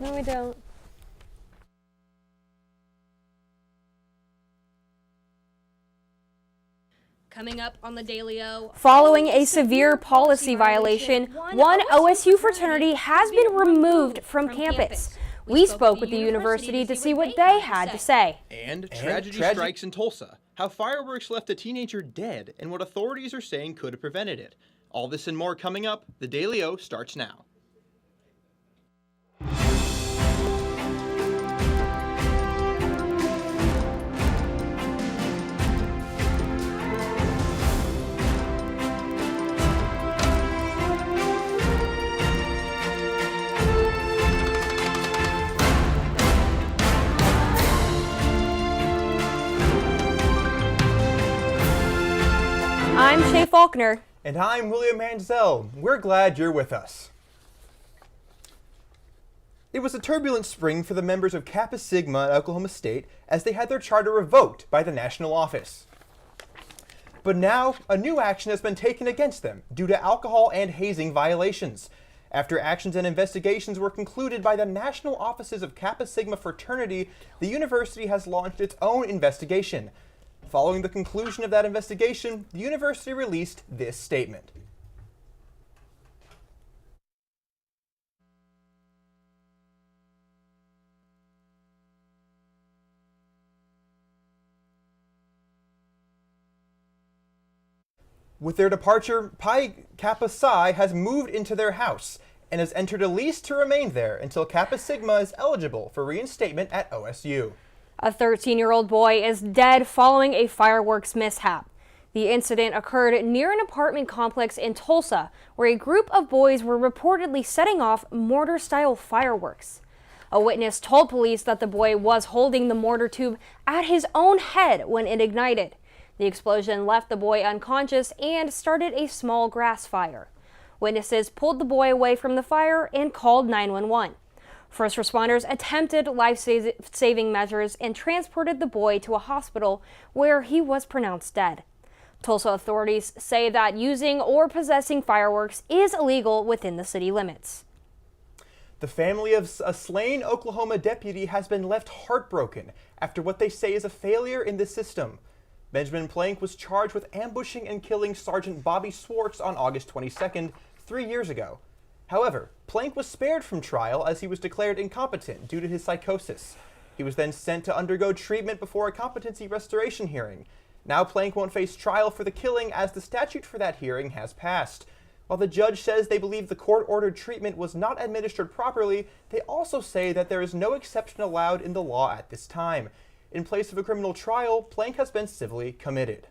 No, we don't. Coming up on the Daily O. Following a severe policy violation, one OSU fraternity has been removed from campus. We spoke with the university to see what they had to say. And tragedy strikes in Tulsa. How fireworks left a teenager dead and what authorities are saying could have prevented it. All this and more coming up. The Daily O starts now. I'm Shay Faulkner. And I'm William Manzel. We're glad you're with us. It was a turbulent spring for the members of Kappa Sigma at Oklahoma State as they had their charter revoked by the national office. But now, a new action has been taken against them due to alcohol and hazing violations. After actions and investigations were concluded by the National Offices of Kappa Sigma Fraternity, the university has launched its own investigation. Following the conclusion of that investigation, the university released this statement. With their departure, Pi Kappa Psi has moved into their house and has entered a lease to remain there until Kappa Sigma is eligible for reinstatement at OSU. A 13-year-old boy is dead following a fireworks mishap. The incident occurred near an apartment complex in Tulsa, where a group of boys were reportedly setting off mortar-style fireworks. A witness told police that the boy was holding the mortar tube at his own head when it ignited. The explosion left the boy unconscious and started a small grass fire. Witnesses pulled the boy away from the fire and called 911. First responders attempted life-saving measures and transported the boy to a hospital where he was pronounced dead. Tulsa authorities say that using or possessing fireworks is illegal within the city limits. The family of a slain Oklahoma deputy has been left heartbroken after what they say is a failure in the system. Benjamin Plank was charged with ambushing and killing Sergeant Bobby Swartz on August 22nd, 3 years ago. However, Plank was spared from trial as he was declared incompetent due to his psychosis. He was then sent to undergo treatment before a competency restoration hearing. Now Plank won't face trial for the killing as the statute for that hearing has passed. While the judge says they believe the court-ordered treatment was not administered properly, they also say that there is no exception allowed in the law at this time. In place of a criminal trial, Plank has been civilly committed.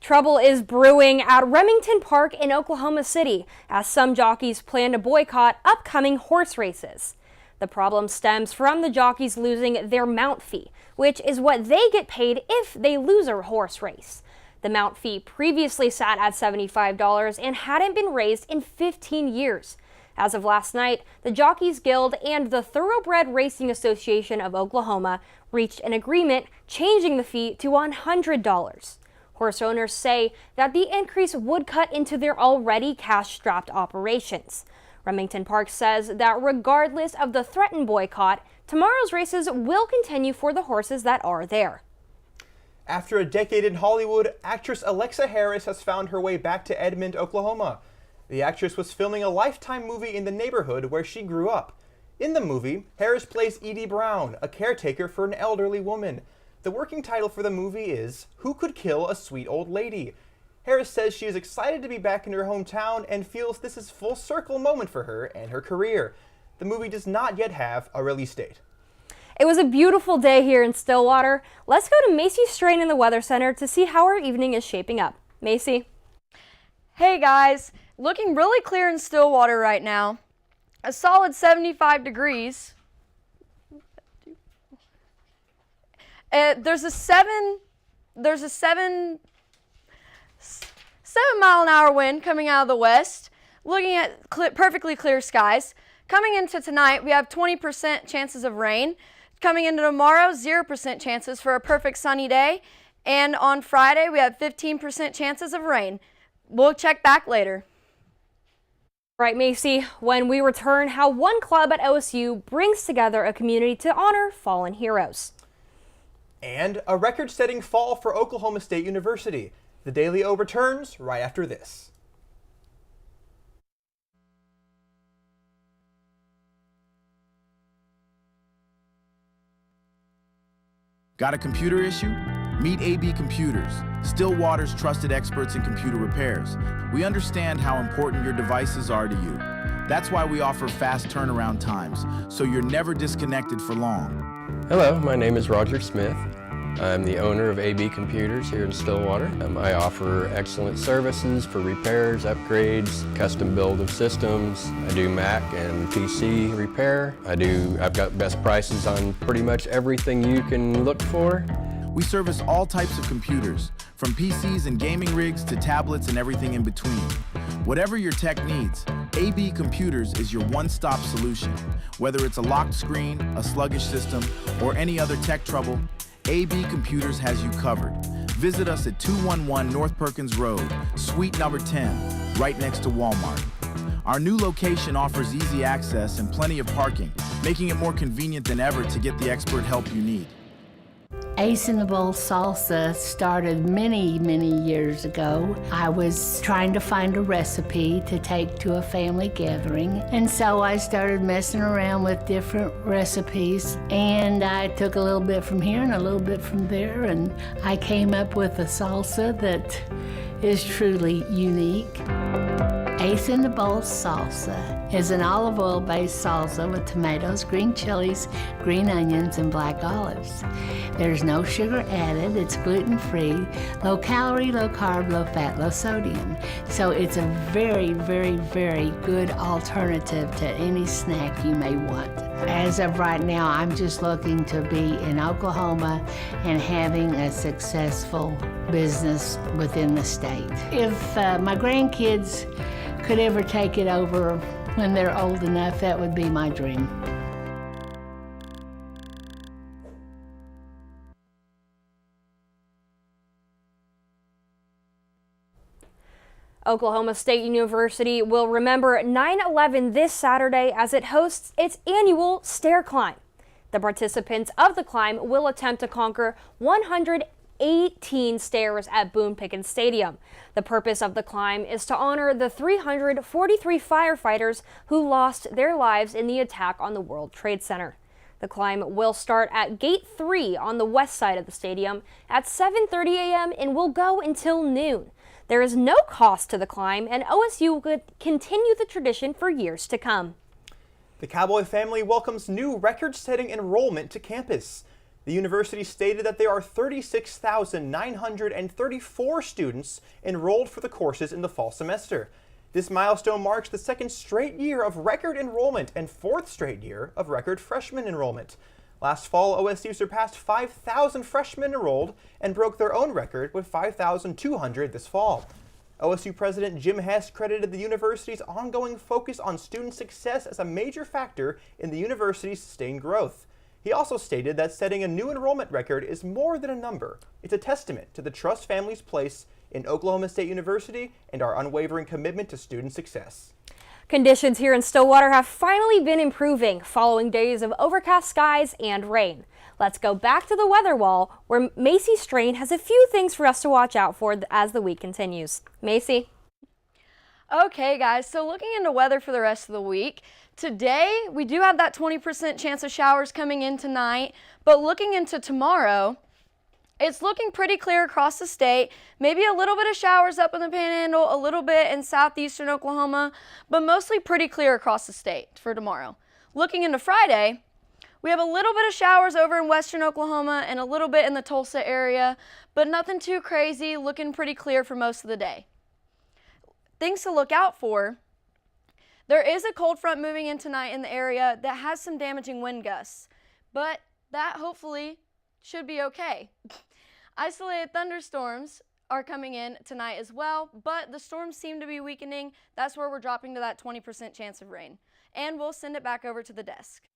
Trouble is brewing at Remington Park in Oklahoma City as some jockeys plan to boycott upcoming horse races. The problem stems from the jockeys losing their mount fee, which is what they get paid if they lose a horse race. The mount fee previously sat at $75 and hadn't been raised in 15 years. As of last night, the Jockeys Guild and the Thoroughbred Racing Association of Oklahoma reached an agreement changing the fee to $100. Horse owners say that the increase would cut into their already cash-strapped operations. Remington Park says that regardless of the threatened boycott, tomorrow's races will continue for the horses that are there. After a decade in Hollywood, actress Alexa Harris has found her way back to Edmond, Oklahoma. The actress was filming a Lifetime movie in the neighborhood where she grew up. In the movie, Harris plays Edie Brown, a caretaker for an elderly woman. The working title for the movie is Who Could Kill a Sweet Old Lady? Harris says she is excited to be back in her hometown and feels this is a full circle moment for her and her career. The movie does not yet have a release date. It was a beautiful day here in Stillwater. Let's go to Macy Strain in the Weather Center to see how our evening is shaping up. Macy? Hey guys, looking really clear in Stillwater right now. A solid 75 degrees. There's a 7 mile an hour wind coming out of the west. Looking at perfectly clear skies. Coming into tonight, we have 20% chances of rain. Coming into tomorrow, 0% chances for a perfect sunny day. And on Friday, we have 15% chances of rain. We'll check back later. Right, Macy, when we return, how one club at OSU brings together a community to honor fallen heroes. And a record-setting fall for Oklahoma State University. The Daily O returns right after this. Got a computer issue? Meet AB Computers, Stillwater's trusted experts in computer repairs. We understand how important your devices are to you. That's why we offer fast turnaround times, so you're never disconnected for long. Hello, my name is Roger Smith. I'm the owner of AB Computers here in Stillwater. I offer excellent services for repairs, upgrades, custom build of systems. I do Mac and PC repair. I've got best prices on pretty much everything you can look for. We service all types of computers, from PCs and gaming rigs to tablets and everything in between. Whatever your tech needs, AB Computers is your one-stop solution. Whether it's a locked screen, a sluggish system, or any other tech trouble, AB Computers has you covered. Visit us at 211 North Perkins Road, Suite number 10, right next to Walmart. Our new location offers easy access and plenty of parking, making it more convenient than ever to get the expert help you need. Ace in the Bowl salsa started many, many years ago. I was trying to find a recipe to take to a family gathering, and so I started messing around with different recipes, and I took a little bit from here and a little bit from there, and I came up with a salsa that is truly unique. Ace in the Bowl salsa is an olive oil-based salsa with tomatoes, green chilies, green onions, and black olives. There's no sugar added, it's gluten-free, low calorie, low carb, low fat, low sodium. So it's a very, very, very good alternative to any snack you may want. As of right now, I'm just looking to be in Oklahoma and having a successful business within the state. If my grandkids could ever take it over when they're old enough, that would be my dream. Oklahoma State University will remember 9/11 this Saturday as it hosts its annual stair climb. The participants of the climb will attempt to conquer 118 stairs at Boone Pickens Stadium. The purpose of the climb is to honor the 343 firefighters who lost their lives in the attack on the World Trade Center. The climb will start at Gate 3 on the west side of the stadium at 7:30 a.m. and will go until noon. There is no cost to the climb, and OSU will continue the tradition for years to come. The Cowboy family welcomes new record-setting enrollment to campus. The university stated that there are 36,934 students enrolled for the courses in the fall semester. This milestone marks the second straight year of record enrollment and fourth straight year of record freshman enrollment. Last fall, OSU surpassed 5,000 freshmen enrolled and broke their own record with 5,200 this fall. OSU President Jim Hess credited the university's ongoing focus on student success as a major factor in the university's sustained growth. He also stated that setting a new enrollment record is more than a number. It's a testament to the trust families place in Oklahoma State University and our unwavering commitment to student success. Conditions here in Stillwater have finally been improving following days of overcast skies and rain. Let's go back to the weather wall where Macy Strain has a few things for us to watch out for as the week continues. Macy. Okay guys, so looking into weather for the rest of the week, today we do have that 20% chance of showers coming in tonight, but looking into tomorrow, it's looking pretty clear across the state. Maybe a little bit of showers up in the Panhandle, a little bit in southeastern Oklahoma, but mostly pretty clear across the state for tomorrow. Looking into Friday, we have a little bit of showers over in western Oklahoma and a little bit in the Tulsa area, but nothing too crazy, looking pretty clear for most of the day. Things to look out for. There is a cold front moving in tonight in the area that has some damaging wind gusts, but that hopefully should be okay. Isolated thunderstorms are coming in tonight as well, but the storms seem to be weakening. That's where we're dropping to that 20% chance of rain. And we'll send it back over to the desk.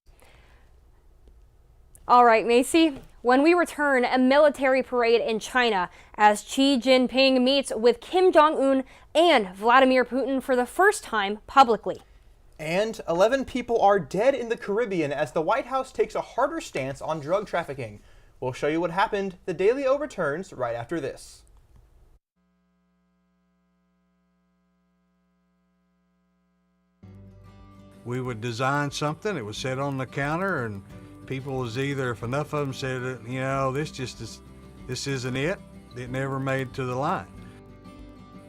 All right, Macy. When we return, a military parade in China as Xi Jinping meets with Kim Jong-un and Vladimir Putin for the first time publicly. And 11 people are dead in the Caribbean as the White House takes a harder stance on drug trafficking. We'll show you what happened. The Daily O returns right after this. We would design something, it was set on the counter, and people was either, if enough of them said, you know, this isn't it, it never made to the line.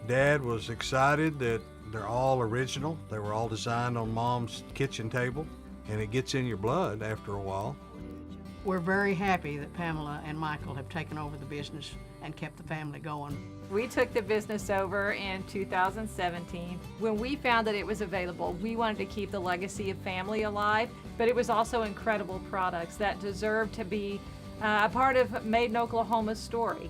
Dad was excited that they're all original. They were all designed on Mom's kitchen table, and it gets in your blood after a while. We're very happy that Pamela and Michael have taken over the business and kept the family going. We took the business over in 2017. When we found that it was available, we wanted to keep the legacy of family alive, but it was also incredible products that deserved to be a part of Made in Oklahoma's story.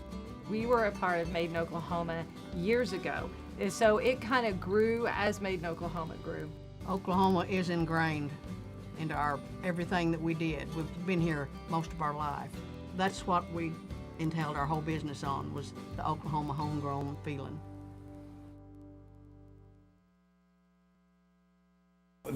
We were a part of Made in Oklahoma years ago, and so it kind of grew as Made in Oklahoma grew. Oklahoma is ingrained into everything that we did. We've been here most of our life. That's what we entailed our whole business on, was the Oklahoma homegrown feeling.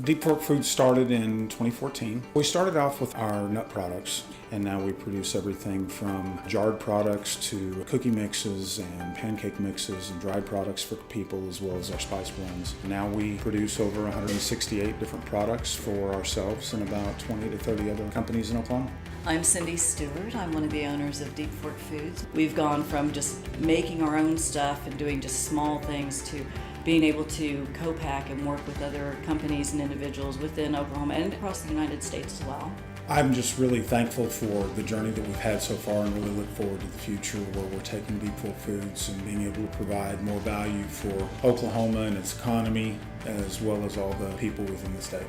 Deep Fork Foods started in 2014. We started off with our nut products, and now we produce everything from jarred products to cookie mixes and pancake mixes and dried products for people, as well as our spice blends. Now we produce over 168 different products for ourselves and about 20 to 30 other companies in Oklahoma. I'm Cindy Stewart. I'm one of the owners of Deep Fork Foods. We've gone from just making our own stuff and doing just small things to being able to co-pack and work with other companies and individuals within Oklahoma and across the United States as well. I'm just really thankful for the journey that we've had so far and really look forward to the future where we're taking Deep Fork Foods and being able to provide more value for Oklahoma and its economy, as well as all the people within the state.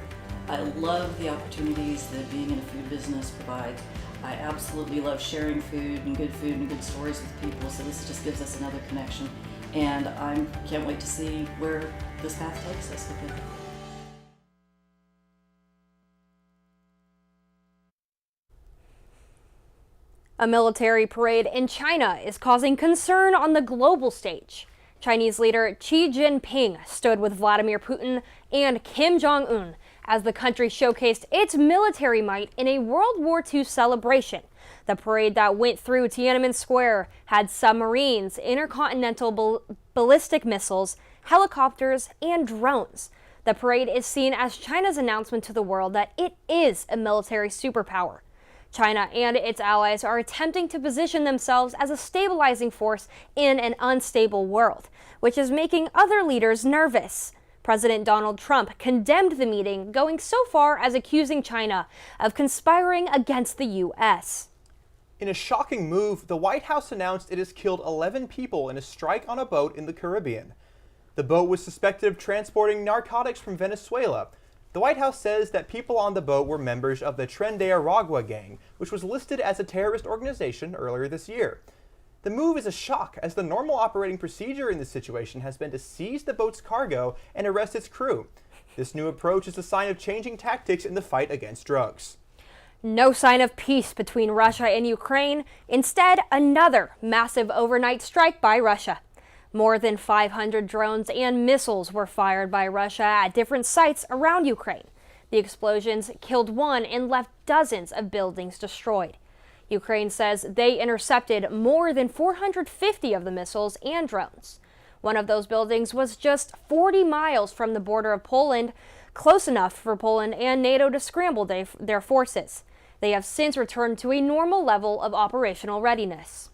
I love the opportunities that being in a food business provides. I absolutely love sharing food and good stories with people, so this just gives us another connection. And I can't wait to see where this path takes us with it. A military parade in China is causing concern on the global stage. Chinese leader Xi Jinping stood with Vladimir Putin and Kim Jong-un as the country showcased its military might in a World War II celebration. The parade that went through Tiananmen Square had submarines, intercontinental ballistic missiles, helicopters, and drones. The parade is seen as China's announcement to the world that it is a military superpower. China and its allies are attempting to position themselves as a stabilizing force in an unstable world, which is making other leaders nervous. President Donald Trump condemned the meeting, going so far as accusing China of conspiring against the U.S. In a shocking move, the White House announced it has killed 11 people in a strike on a boat in the Caribbean. The boat was suspected of transporting narcotics from Venezuela. The White House says that people on the boat were members of the Tren de Aragua gang, which was listed as a terrorist organization earlier this year. The move is a shock, as the normal operating procedure in this situation has been to seize the boat's cargo and arrest its crew. This new approach is a sign of changing tactics in the fight against drugs. No sign of peace between Russia and Ukraine. Instead, another massive overnight strike by Russia. More than 500 drones and missiles were fired by Russia at different sites around Ukraine. The explosions killed one and left dozens of buildings destroyed. Ukraine says they intercepted more than 450 of the missiles and drones. One of those buildings was just 40 miles from the border of Poland, close enough for Poland and NATO to scramble their forces. They have since returned to a normal level of operational readiness.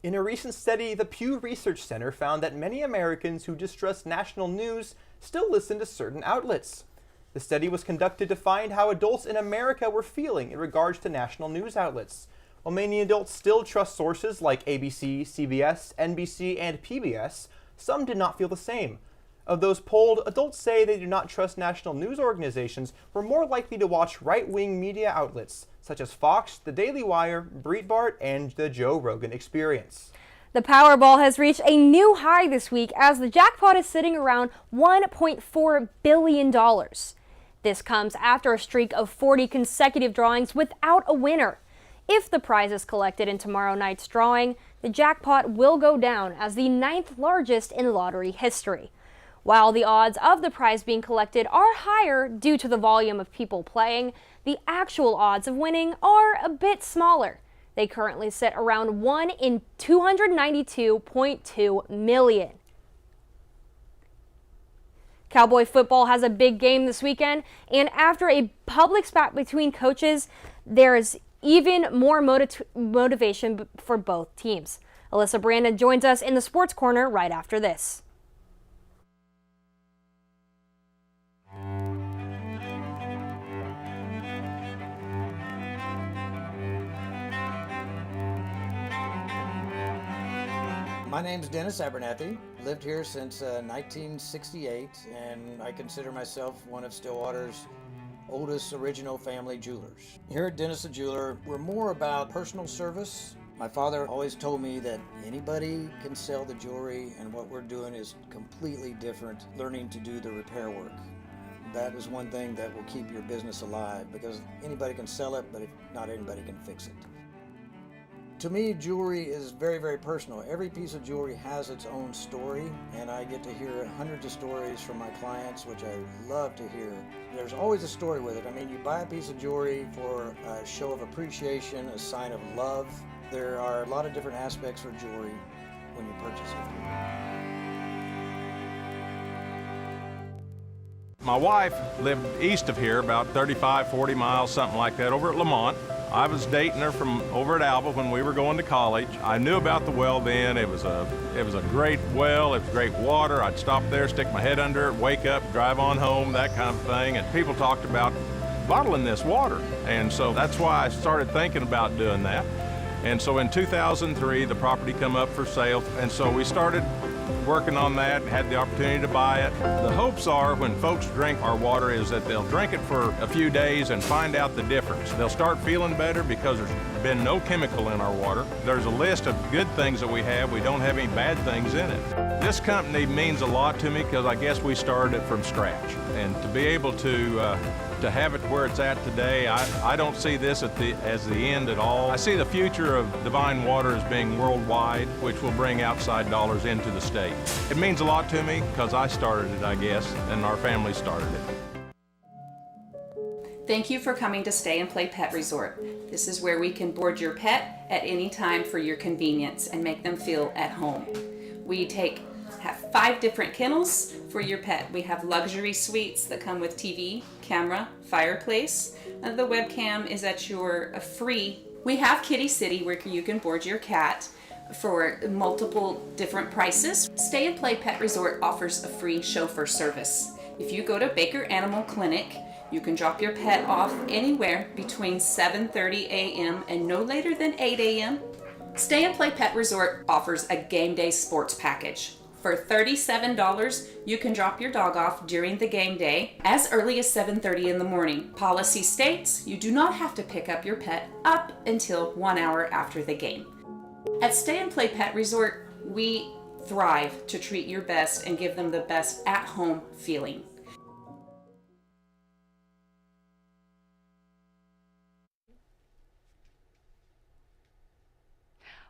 In a recent study, the Pew Research Center found that many Americans who distrust national news still listen to certain outlets. The study was conducted to find how adults in America were feeling in regards to national news outlets. While many adults still trust sources like ABC, CBS, NBC, and PBS, some did not feel the same. Of those polled, adults say they do not trust national news organizations were more likely to watch right-wing media outlets, such as Fox, The Daily Wire, Breitbart, and The Joe Rogan Experience. The Powerball has reached a new high this week as the jackpot is sitting around $1.4 billion. This comes after a streak of 40 consecutive drawings without a winner. If the prize is collected in tomorrow night's drawing, the jackpot will go down as the 9th largest in lottery history. While the odds of the prize being collected are higher due to the volume of people playing, the actual odds of winning are a bit smaller. They currently sit around 1 in 292.2 million. Cowboy football has a big game this weekend, and after a public spat between coaches, there's even more motivation for both teams. Alyssa Brandon joins us in the Sports Corner right after this. My name's Dennis Abernathy. Lived here since 1968, and I consider myself one of Stillwater's oldest original family jewelers. Here at Dennis the Jeweler, we're more about personal service. My father always told me that anybody can sell the jewelry, and what we're doing is completely different, learning to do the repair work. That is one thing that will keep your business alive, because anybody can sell it, but not anybody can fix it. To me, jewelry is very, very personal. Every piece of jewelry has its own story, and I get to hear hundreds of stories from my clients, which I love to hear. There's always a story with it. I mean, you buy a piece of jewelry for a show of appreciation, a sign of love. There are a lot of different aspects for jewelry when you purchase it. My wife lived east of here, about 35, 40 miles, something like that, over at Lamont. I was dating her from over at Alba when we were going to college. I knew about the well then. It was a great well. It was great water. I'd stop there, stick my head under it, wake up, drive on home, that kind of thing. And people talked about bottling this water. And so that's why I started thinking about doing that. And so in 2003, the property come up for sale. And so we started working on that, had the opportunity to buy it. The hopes are when folks drink our water is that they'll drink it for a few days and find out the difference. They'll start feeling better because there's been no chemical in our water. There's a list of good things that we have. We don't have any bad things in it. This company means a lot to me because I guess we started it from scratch. And to be able to have it where it's at today, I don't see this as the end at all. I see the future of Divine Water as being worldwide, which will bring outside dollars into the state. It means a lot to me because I started it, I guess, and our family started it. Thank you for coming to Stay and Play Pet Resort. This is where we can board your pet at any time for your convenience and make them feel at home. We have 5 different kennels for your pet. We have luxury suites that come with TV, camera, fireplace. The webcam is at your free. We have Kitty City where you can board your cat for multiple different prices. Stay and Play Pet Resort offers a free chauffeur service. If you go to Baker Animal Clinic, you can drop your pet off anywhere between 7:30 a.m. and no later than 8 a.m. Stay and Play Pet Resort offers a game day sports package. For $37, you can drop your dog off during the game day as early as 7:30 in the morning. Policy states you do not have to pick up your pet up until 1 hour after the game. At Stay and Play Pet Resort, we thrive to treat your best and give them the best at-home feeling.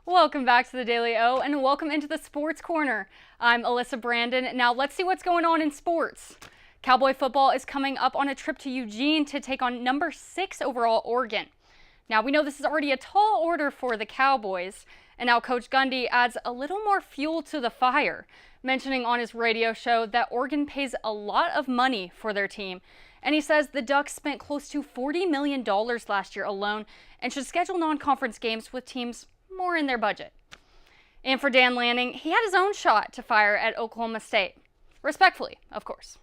Welcome back to the Daily O and welcome into the Sports Corner. I'm Alyssa Brandon. Now let's see what's going on in sports. Cowboy football is coming up on a trip to Eugene to take on number 6 overall Oregon. Now we know this is already a tall order for the Cowboys, and now Coach Gundy adds a little more fuel to the fire, mentioning on his radio show that Oregon pays a lot of money for their team. And he says the Ducks spent close to $40 million last year alone and should schedule non-conference games with teams more in their budget. And for Dan Lanning, he had his own shot to fire at Oklahoma State. Respectfully, of course.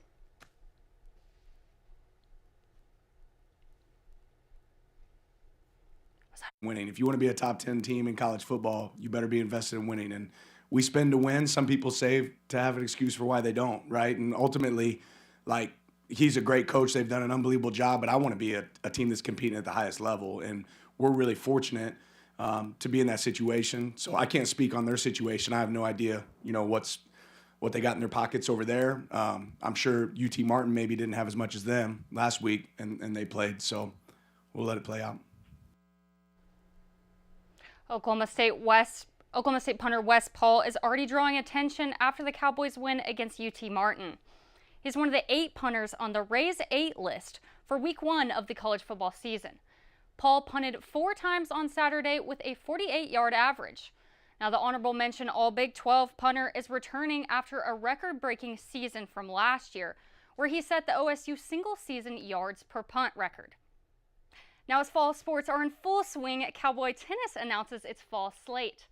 Winning. If you want to be a top 10 team in college football, you better be invested in winning. And we spend to win. Some people save to have an excuse for why they don't, right? And ultimately, like, he's a great coach. They've done an unbelievable job, but I want to be a team that's competing at the highest level. And we're really fortunate to be in that situation. So I can't speak on their situation. I have no idea, what they got in their pockets over there. I'm sure UT Martin maybe didn't have as much as them last week, and they played. So we'll let it play out. Oklahoma State punter Wes Paul is already drawing attention after the Cowboys win against UT Martin. He's one of the 8 punters on the Raise 8 list for week 1 of the college football season. Paul punted 4 times on Saturday with a 48-yard average. Now, the honorable mention All Big 12 punter is returning after a record-breaking season from last year, where he set the OSU single-season yards per punt record. Now, as fall sports are in full swing, Cowboy tennis announces its fall slate.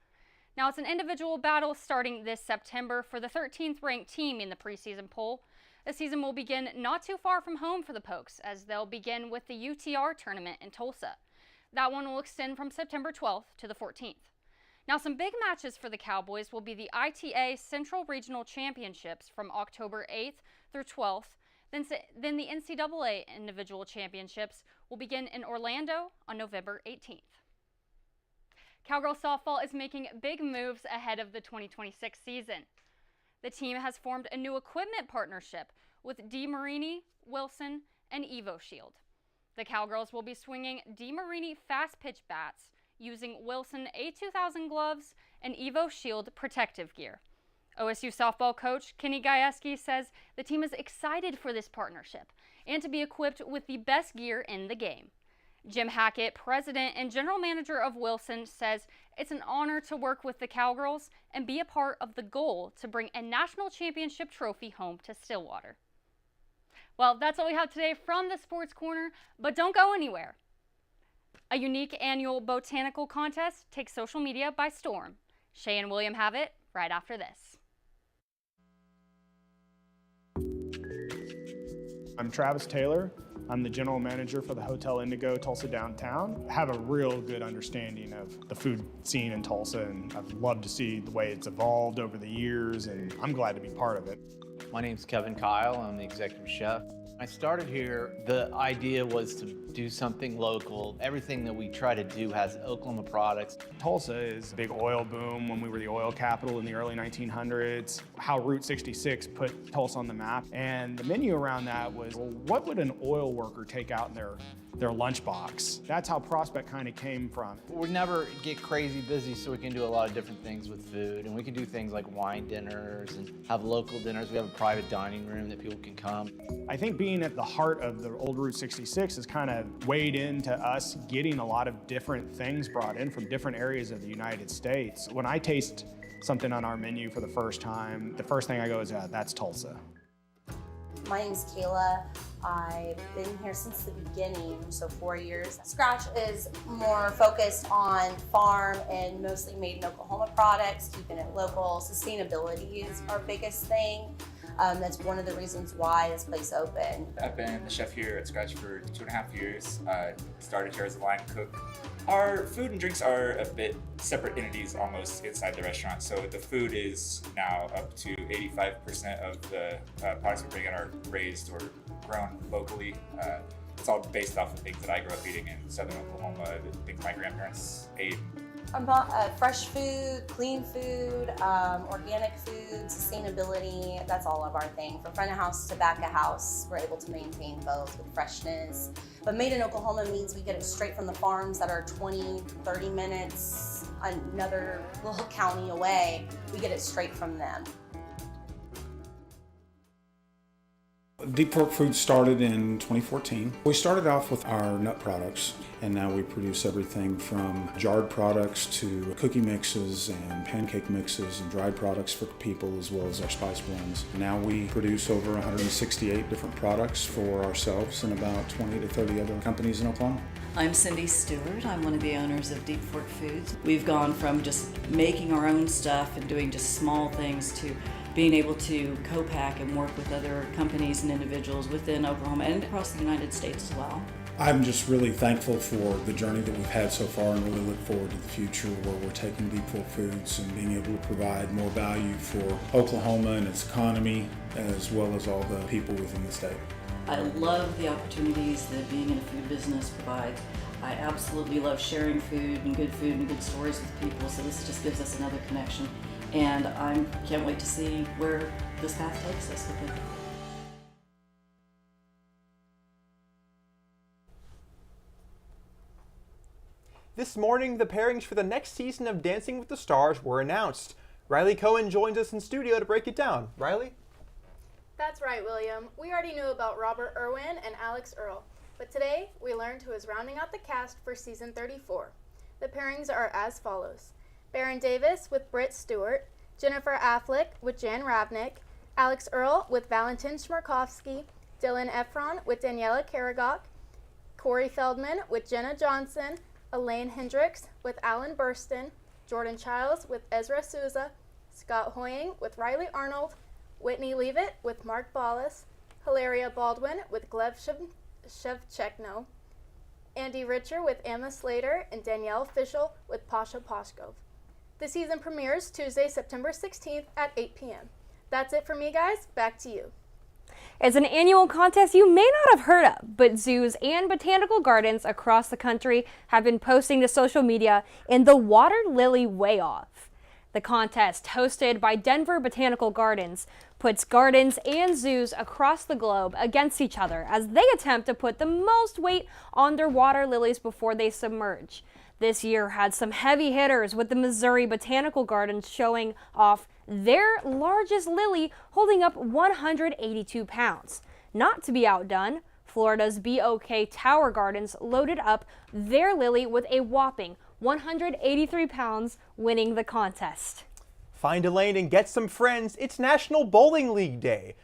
Now, it's an individual battle starting this September for the 13th ranked team in the preseason poll. The season will begin not too far from home for the Pokes, as they'll begin with the UTR tournament in Tulsa. That one will extend from September 12th to the 14th. Now, some big matches for the Cowboys will be the ITA Central Regional Championships from October 8th through 12th. Then the NCAA Individual Championships will begin in Orlando on November 18th. Cowgirl softball is making big moves ahead of the 2026 season. The team has formed a new equipment partnership with DeMarini, Wilson, and Evo Shield. The Cowgirls will be swinging DeMarini fast pitch bats using Wilson A2000 gloves and Evo Shield protective gear. OSU softball coach Kenny Gajewski says the team is excited for this partnership and to be equipped with the best gear in the game. Jim Hackett, president and general manager of Wilson, says it's an honor to work with the Cowgirls and be a part of the goal to bring a national championship trophy home to Stillwater. Well, that's all we have today from the Sports Corner, but don't go anywhere. A unique annual botanical contest takes social media by storm. Shay and William have it right after this. I'm Travis Taylor. I'm the general manager for the Hotel Indigo Tulsa Downtown. I have a real good understanding of the food scene in Tulsa, and I've loved to see the way it's evolved over the years, and I'm glad to be part of it. My name's Kevin Kyle. I'm the executive chef. I started here, the idea was to do something local. Everything that we try to do has Oklahoma products. Tulsa is a big oil boom when we were the oil capital in the early 1900s. How Route 66 put Tulsa on the map. And the menu around that was, well, what would an oil worker take out in their lunchbox? That's how Prospect kind of came from. We never get crazy busy, so we can do a lot of different things with food. And we can do things like wine dinners and have local dinners. We have a private dining room that people can come. I think being at the heart of the old Route 66 has kind of weighed into us getting a lot of different things brought in from different areas of the United States. When I taste something on our menu for the first time, the first thing I go is, that's Tulsa. My name's Kayla. I've been here since the beginning, so 4 years. Scratch is more focused on farm and mostly made in Oklahoma products, keeping it local. Sustainability is our biggest thing. That's one of the reasons why this place opened. I've been the chef here at Scratch for 2.5 years. Started here as a line cook. Our food and drinks are a bit separate entities almost inside the restaurant. So the food is now up to 85% of the products we bring in are raised or grown locally. It's all based off of things that I grew up eating in southern Oklahoma, the things my grandparents ate. Fresh food, clean food, organic food, sustainability, that's all of our thing. From front of house to back of house, we're able to maintain both with freshness. But made in Oklahoma means we get it straight from the farms that are 20, 30 minutes, another little county away. We get it straight from them. Deep Fork Foods started in 2014. We started off with our nut products, and now we produce everything from jarred products to cookie mixes and pancake mixes and dried products for people, as well as our spice blends. Now we produce over 168 different products for ourselves and about 20 to 30 other companies in Oklahoma. I'm Cindy Stewart. I'm one of the owners of Deep Fork Foods. We've gone from just making our own stuff and doing just small things to being able to co-pack and work with other companies and individuals within Oklahoma and across the United States as well. I'm just really thankful for the journey that we've had so far and really look forward to the future where we're taking Deep Fork Foods and being able to provide more value for Oklahoma and its economy, as well as all the people within the state. I love the opportunities that being in a food business provides. I absolutely love sharing food and good stories with people, so this just gives us another connection. And I can't wait to see where this path takes us with it. This morning, the pairings for the next season of Dancing with the Stars were announced. Riley Cohen joins us in studio to break it down. Riley? That's right, William. We already knew about Robert Irwin and Alex Earl, but today we learned who is rounding out the cast for season 34. The pairings are as follows: Baron Davis with Britt Stewart, Jennifer Affleck with Jan Ravnik, Alex Earl with Valentin Smirkovsky, Dylan Efron with Daniela Karagok, Corey Feldman with Jenna Johnson, Elaine Hendricks with Alan Burston, Jordan Childs with Ezra Souza, Scott Hoying with Riley Arnold, Whitney Leavitt with Mark Ballas, Hilaria Baldwin with Gleb Shevchekno, Andy Richer with Emma Slater, and Danielle Fishel with Pasha Poshkov. The season premieres Tuesday, September 16th at 8 p.m. That's it for me, guys. Back to you. It's an annual contest you may not have heard of, but zoos and botanical gardens across the country have been posting to social media in the Water Lily Way-Off. The contest, hosted by Denver Botanical Gardens, puts gardens and zoos across the globe against each other as they attempt to put the most weight on their water lilies before they submerge. This year had some heavy hitters, with the Missouri Botanical Gardens showing off their largest lily holding up 182 pounds. Not to be outdone, Florida's BOK Tower Gardens loaded up their lily with a whopping 183 pounds, winning the contest. Find a lane and get some friends. It's National Bowling League Day.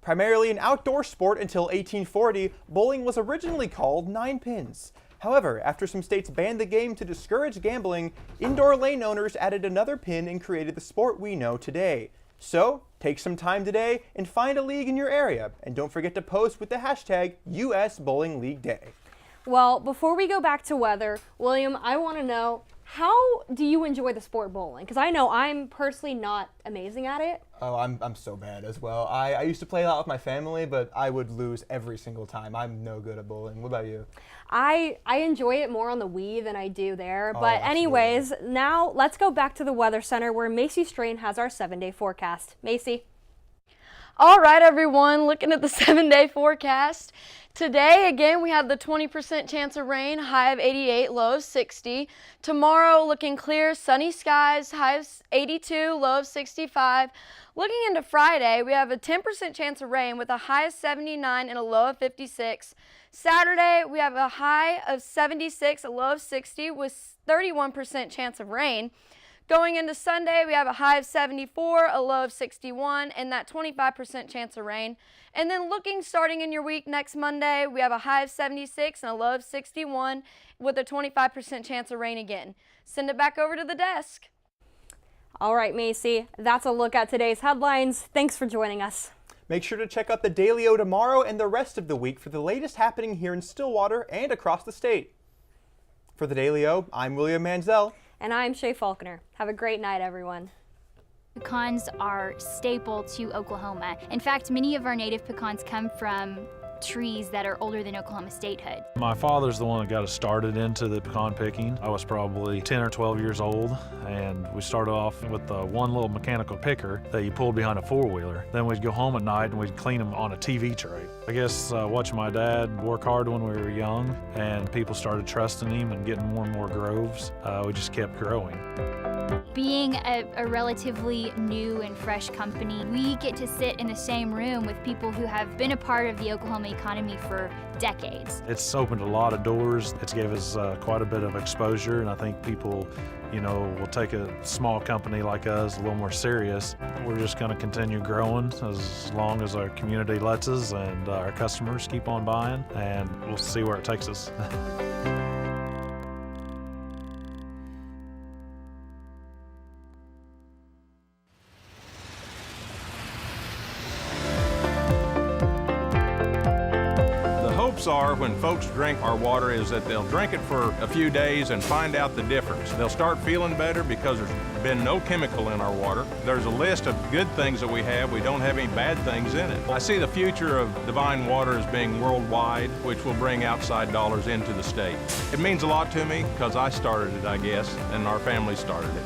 Primarily an outdoor sport until 1840, bowling was originally called 9 pins. However, after some states banned the game to discourage gambling, indoor lane owners added another pin and created the sport we know today. So, take some time today and find a league in your area, and don't forget to post with the hashtag US Bowling League Day. Well, before we go back to weather, William, I want to know, how do you enjoy the sport bowling? Because I know I'm personally not amazing at it. Oh, I'm so bad as well. I used to play a lot with my family, but I would lose every single time. I'm no good at bowling. What about you? I enjoy it more on the Wii than I do there. Oh, But absolutely. anyways, now let's go back to the Weather Center where Macy Strain has our 7-day forecast. Macy? All right, everyone, looking at the 7-day forecast. Today, again, we have the 20% chance of rain, high of 88, low of 60. Tomorrow, looking clear, sunny skies, high of 82, low of 65. Looking into Friday, we have a 10% chance of rain with a high of 79 and a low of 56. Saturday, we have a high of 76, a low of 60 with 31% chance of rain. Going into Sunday, we have a high of 74, a low of 61, and that 25% chance of rain. And then starting in your week next Monday, we have a high of 76 and a low of 61 with a 25% chance of rain again. Send it back over to the desk. All right, Macy, that's a look at today's headlines. Thanks for joining us. Make sure to check out the Daily O tomorrow and the rest of the week for the latest happening here in Stillwater and across the state. For the Daily O, I'm William Manzel. And I'm Shay Faulkner. Have a great night, everyone. Pecans are staple to Oklahoma. In fact, many of our native pecans come from trees that are older than Oklahoma statehood. My father's the one that got us started into the pecan picking. I was probably 10 or 12 years old, and we started off with one little mechanical picker that you pulled behind a four-wheeler. Then we'd go home at night and we'd clean them on a TV tray. I guess watching my dad work hard when we were young, and people started trusting him and getting more and more groves, we just kept growing. Being a relatively new and fresh company, we get to sit in the same room with people who have been a part of the Oklahoma economy for decades. It's opened a lot of doors. It's gave us quite a bit of exposure, and I think people, will take a small company like us a little more serious. We're just going to continue growing as long as our community lets us and our customers keep on buying, and we'll see where it takes us. Are when folks drink our water is that they'll drink it for a few days and find out the difference. They'll start feeling better because there's been no chemical in our water. There's a list of good things that we have. We don't have any bad things in it. I see the future of Divine Water as being worldwide, which will bring outside dollars into the state. It means a lot to me because I started it, I guess, and our family started it.